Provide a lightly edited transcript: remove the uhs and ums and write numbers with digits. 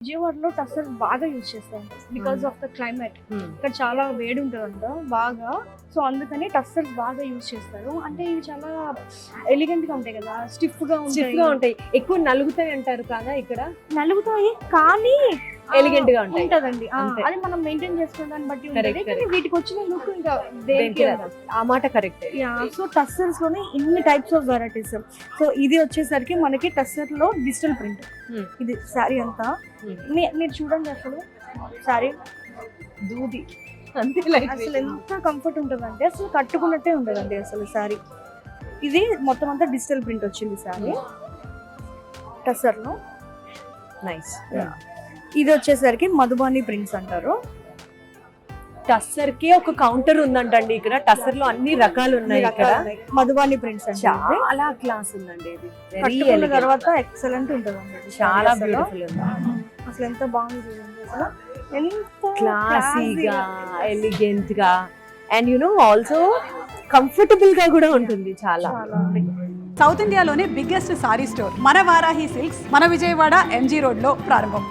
విజయవాడలో టస్సర్ బాగా యూజ్ చేస్తాం బికాస్ ఆఫ్ ద క్లైమేట్. ఇక్కడ చాలా వేడి ఉంటుందంట బాగా, సో అందుకని టస్సర్స్ బాగా యూజ్ చేస్తారు. అంటే ఇవి చాలా ఎలిగెంట్ గా ఉంటాయి కదా, స్టిఫ్ గా ఉంటాయి, ఎక్కువ నలుగుతాయి అంటారు కదా, ఇక్కడ నలుగుతాయి కానీ ఎలిగెంట్ గా ఉంటదండి. అది మనం మెయింటైన్ చేసుకునే దాన్ని బట్టి ఉంటుంది. కానీ వీటికి వచ్చిన లుక్ ఇంకా దేనికి ఆ మాట కరెక్ట్. సో టస్సర్స్ లోనే ఇన్ని టైప్స్ ఆఫ్ వెరైటీస్. సో ఇది వచ్చేసరికి మనకి టస్సర్ లో డిజిటల్ ప్రింట్. ఇది శారీ అంతా మీరు చూడండి, అసలు శారీ దూది అసలు ఎంత కంఫర్ట్ ఉంటుందంటే అసలు కట్టుకున్నట్టే ఉంటుందండి అసలు శారీ. ఇది మొత్తం అంతా డిజిటల్ ప్రింట్ వచ్చింది శారీ టస్సర్ లో. నైస్. ఇది వచ్చేసరికి మధుబాని ప్రింట్స్ అంటారు. టస్సర్ కి ఒక కౌంటర్ ఉందంటండి ఇక్కడ. టస్సర్ లో అన్ని రకాలు ఉన్నాయి ఇక్కడ. మధుబాని ప్రింట్స్ చాలా క్లాస్ ఉందండి. ఇది కట్టుకున్న తర్వాత ఎక్సలెంట్ ఉంటుందండి, చాలా బ్యూటిఫుల్ ఉంది. అసలు ఎంత బాగుంది అసలు, ఎంత క్లాసీగా ఎలిగెంట్ గా అండ్ ఆల్సో కంఫర్టబుల్ గా కూడా ఉంటుంది చాలా. సౌత్ ఇండియాలోనే బిగ్గెస్ట్ సారీ స్టోర్ మన వారాహి సిల్క్స్ మన విజయవాడ ఎంజీ రోడ్ లో ప్రారంభం.